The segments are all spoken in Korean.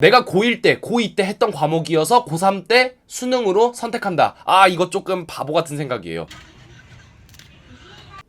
내가 고1 때, 고2 때 했던 과목이어서 고3 때 수능으로 선택한다. 아, 이거 조금 바보 같은 생각이에요.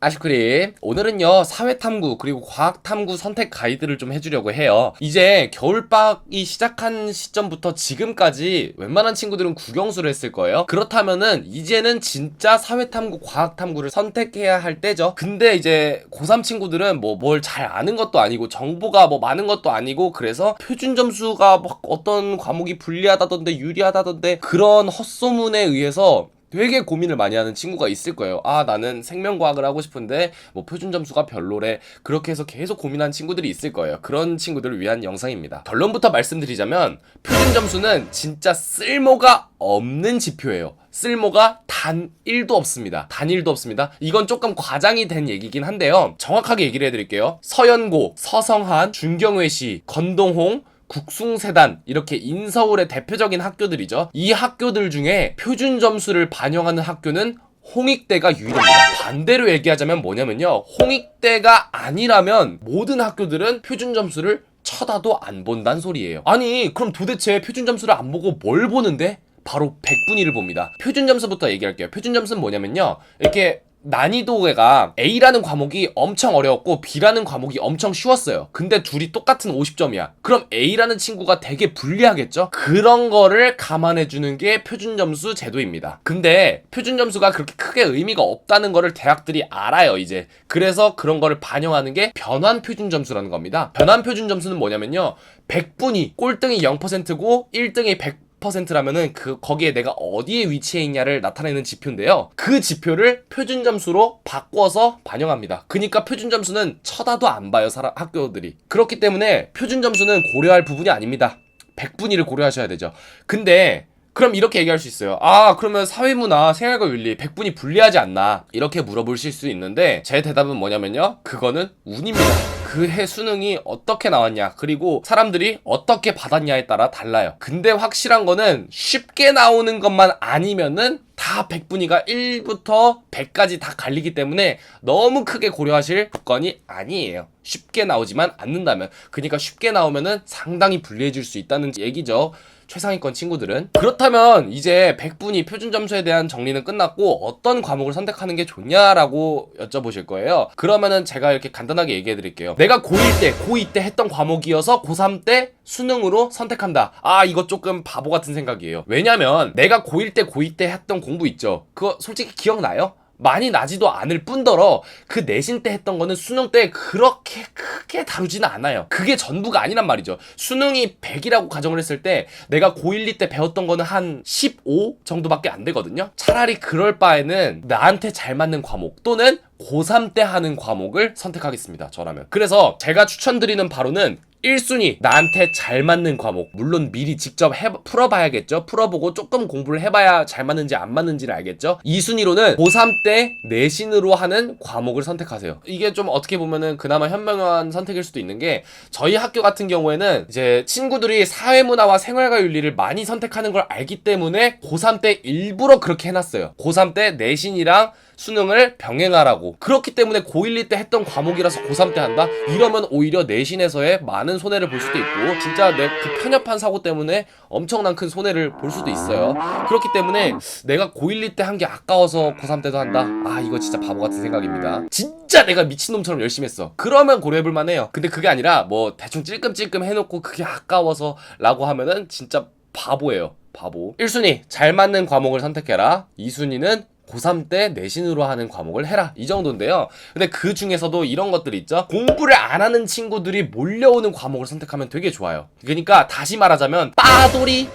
아시크림, 오늘은요 사회탐구 그리고 과학탐구 선택 가이드를 좀 해주려고 해요. 이제 겨울방학이 시작한 시점부터 지금까지 웬만한 친구들은 국영수를 했을 거예요. 그렇다면은 이제는 진짜 사회탐구 과학탐구를 선택해야 할 때죠. 근데 이제 고3 친구들은 뭐 뭘 잘 아는 것도 아니고 정보가 뭐 많은 것도 아니고, 그래서 표준 점수가 막 어떤 과목이 불리하다던데 유리하다던데 그런 헛소문에 의해서 되게 고민을 많이 하는 친구가 있을 거예요. 아, 나는 생명과학을 하고 싶은데 뭐 표준 점수가 별로래. 그렇게 해서 계속 고민한 친구들이 있을 거예요. 그런 친구들을 위한 영상입니다. 결론부터 말씀드리자면 표준 점수는 진짜 쓸모가 없는 지표예요. 쓸모가 단 1도 없습니다. 단 1도 없습니다. 이건 조금 과장이 된 얘기긴 한데요. 정확하게 얘기를 해드릴게요. 서연고, 서성한, 준경외시, 건동홍, 국숭세단, 이렇게 인서울의 대표적인 학교들이죠. 이 학교들 중에 표준 점수를 반영하는 학교는 홍익대가 유일합니다. 반대로 얘기하자면 뭐냐면요, 홍익대가 아니라면 모든 학교들은 표준 점수를 쳐다도 안 본단 소리예요. 아니, 그럼 도대체 표준 점수를 안 보고 뭘 보는데? 바로 백분위를 봅니다. 표준 점수부터 얘기할게요. 표준 점수는 뭐냐면요, 이렇게 난이도가 A라는 과목이 엄청 어려웠고 B라는 과목이 엄청 쉬웠어요. 근데 둘이 똑같은 50점이야. 그럼 A라는 친구가 되게 불리하겠죠? 그런 거를 감안해주는 게 표준점수 제도입니다. 근데 표준점수가 그렇게 크게 의미가 없다는 거를 대학들이 알아요, 이제. 그래서 그런 거를 반영하는 게 변환표준점수라는 겁니다. 변환표준점수는 뭐냐면요, 100분위, 꼴등이 0%고 1등이 100%라면은 거기에 내가 어디에 위치해 있냐를 나타내는 지표인데요. 그 지표를 표준 점수로 바꿔서 반영합니다. 그러니까 표준 점수는 쳐다도 안 봐요, 학교들이. 그렇기 때문에 표준 점수는 고려할 부분이 아닙니다. 100분위를 고려하셔야 되죠. 근데 그럼 이렇게 얘기할 수 있어요. 아, 그러면 사회문화, 생활과 윤리 100분위 불리하지 않나? 이렇게 물어보실 수 있는데 제 대답은 뭐냐면요, 그거는 운입니다. 그 해 수능이 어떻게 나왔냐, 그리고 사람들이 어떻게 받았냐에 따라 달라요. 근데 확실한 거는 쉽게 나오는 것만 아니면은 다 100분위가 1부터 100까지 다 갈리기 때문에 너무 크게 고려하실 조건이 아니에요. 쉽게 나오지만 않는다면. 그러니까 쉽게 나오면은 상당히 불리해질 수 있다는 얘기죠, 최상위권 친구들은. 그렇다면 이제 100분위 표준 점수에 대한 정리는 끝났고 어떤 과목을 선택하는 게 좋냐라고 여쭤보실 거예요. 그러면은 제가 이렇게 간단하게 얘기해 드릴게요. 내가 고1 때, 고2 때 했던 과목이어서 고3 때 수능으로 선택한다. 아, 이거 조금 바보 같은 생각이에요. 왜냐면 내가 고1 때, 고2 때 했던 공부 있죠. 그거 솔직히 기억나요? 많이 나지도 않을 뿐더러 그 내신 때 했던 거는 수능 때 그렇게 크게 다루지는 않아요. 그게 전부가 아니란 말이죠. 수능이 100이라고 가정을 했을 때 내가 고1, 2 때 배웠던 거는 한 15 정도밖에 안 되거든요. 차라리 그럴 바에는 나한테 잘 맞는 과목 또는 고3 때 하는 과목을 선택하겠습니다, 저라면. 그래서 제가 추천드리는 바로는 1순위, 나한테 잘 맞는 과목. 물론 미리 직접 풀어봐야겠죠. 풀어보고 조금 공부를 해봐야 잘 맞는지 안 맞는지를 알겠죠. 2순위로는 고3 때 내신으로 하는 과목을 선택하세요. 이게 좀 어떻게 보면은 그나마 현명한 선택일 수도 있는 게, 저희 학교 같은 경우에는 이제 친구들이 사회문화와 생활과 윤리를 많이 선택하는 걸 알기 때문에 고3 때 일부러 그렇게 해놨어요. 고3 때 내신이랑 수능을 병행하라고. 그렇기 때문에 고1, 2 때 했던 과목이라서 고3 때 한다? 이러면 오히려 내신에서의 많은 손해를 볼 수도 있고, 진짜 내 그 편협한 사고 때문에 엄청난 큰 손해를 볼 수도 있어요. 그렇기 때문에 내가 고1, 2 때 한 게 아까워서 고3 때도 한다? 아, 이거 진짜 바보 같은 생각입니다. 진짜 내가 미친놈처럼 열심히 했어. 그러면 고려해볼 만해요. 근데 그게 아니라 뭐 대충 찔끔찔끔 해놓고 그게 아까워서 라고 하면은 진짜 바보예요, 바보. 1순위, 잘 맞는 과목을 선택해라. 2순위는 고3 때 내신으로 하는 과목을 해라, 이 정도인데요. 근데 그 중에서도 이런 것들이 있죠. 공부를 안 하는 친구들이 몰려오는 과목을 선택하면 되게 좋아요. 그러니까 다시 말하자면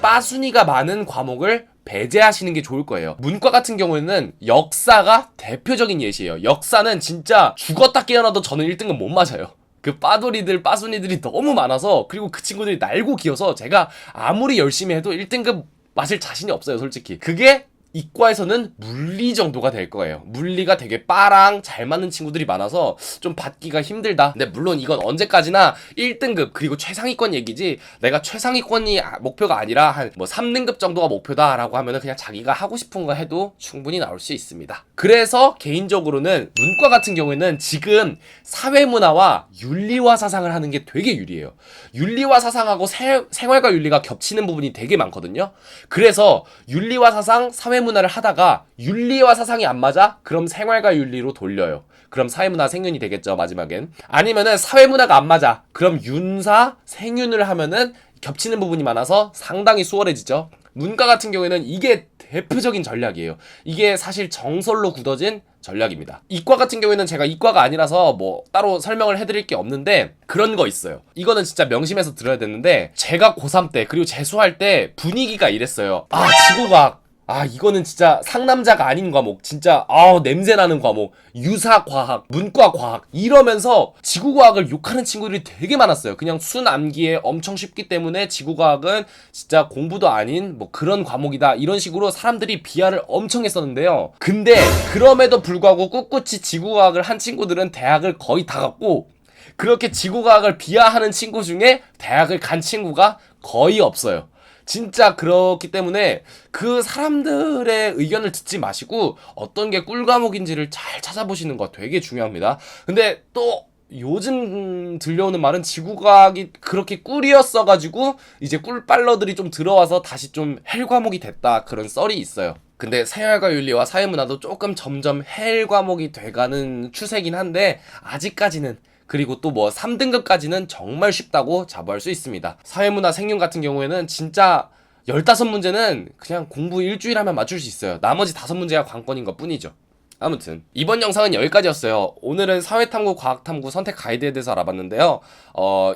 빠순위가 많은 과목을 배제하시는 게 좋을 거예요. 문과 같은 경우에는 역사가 대표적인 예시예요. 역사는 진짜 죽었다 깨어나도 저는 1등급 못 맞아요. 그 빠순위들이 너무 많아서, 그리고 그 친구들이 날고 기어서 제가 아무리 열심히 해도 1등급 맞을 자신이 없어요, 솔직히. 그게 이과에서는 물리 정도가 될 거예요. 물리가 되게 빠랑 잘 맞는 친구들이 많아서 좀 받기가 힘들다. 근데 물론 이건 언제까지나 1등급 그리고 최상위권 얘기지, 내가 최상위권이 목표가 아니라 한 뭐 3등급 정도가 목표다라고 하면은 그냥 자기가 하고 싶은 거 해도 충분히 나올 수 있습니다. 그래서 개인적으로는 문과 같은 경우에는 지금 사회문화와 윤리와 사상을 하는 게 되게 유리해요. 윤리와 사상하고 생활과 윤리가 겹치는 부분이 되게 많거든요. 그래서 윤리와 사상, 사회문화를 하다가 윤리와 사상이 안 맞아? 그럼 생활과 윤리로 돌려요. 그럼 사회문화 생윤이 되겠죠, 마지막엔. 아니면은 사회문화가 안 맞아. 그럼 윤사, 생윤을 하면은 겹치는 부분이 많아서 상당히 수월해지죠. 문과 같은 경우에는 이게 대표적인 전략이에요. 이게 사실 정설로 굳어진 전략입니다. 이과 같은 경우에는 제가 이과가 아니라서 뭐 따로 설명을 해드릴 게 없는데 그런 거 있어요. 이거는 진짜 명심해서 들어야 되는데 제가 고3 때 그리고 재수할 때 분위기가 이랬어요. 아, 지구과학. 아, 이거는 진짜 상남자가 아닌 과목, 진짜 냄새나는 과목, 유사과학, 문과과학 이러면서 지구과학을 욕하는 친구들이 되게 많았어요. 그냥 순암기에 엄청 쉽기 때문에 지구과학은 진짜 공부도 아닌 뭐 그런 과목이다, 이런 식으로 사람들이 비하를 엄청 했었는데요. 근데 그럼에도 불구하고 꿋꿋이 지구과학을 한 친구들은 대학을 거의 다 갔고, 그렇게 지구과학을 비하하는 친구 중에 대학을 간 친구가 거의 없어요. 진짜 그렇기 때문에 그 사람들의 의견을 듣지 마시고 어떤 게 꿀 과목인지를 잘 찾아보시는 거 되게 중요합니다. 근데 또 요즘 들려오는 말은 지구과학이 그렇게 꿀이었어가지고 이제 꿀빨러들이 좀 들어와서 다시 좀 헬 과목이 됐다, 그런 썰이 있어요. 근데 생활과 윤리와 사회문화도 조금 점점 헬 과목이 돼가는 추세긴 한데 아직까지는, 그리고 또 뭐 3등급까지는 정말 쉽다고 자부할 수 있습니다. 사회문화 생윤 같은 경우에는 진짜 15문제는 그냥 공부 일주일 하면 맞출 수 있어요. 나머지 5문제가 관건인 것 뿐이죠. 아무튼 이번 영상은 여기까지였어요. 오늘은 사회탐구, 과학탐구 선택 가이드에 대해서 알아봤는데요.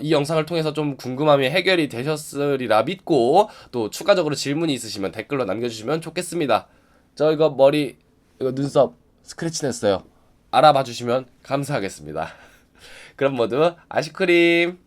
이 영상을 통해서 좀 궁금함이 해결이 되셨으리라 믿고, 또 추가적으로 질문이 있으시면 댓글로 남겨주시면 좋겠습니다. 저 이거 머리, 이거 눈썹 스크래치 냈어요. 알아봐 주시면 감사하겠습니다. 그럼 모두 아이스크림.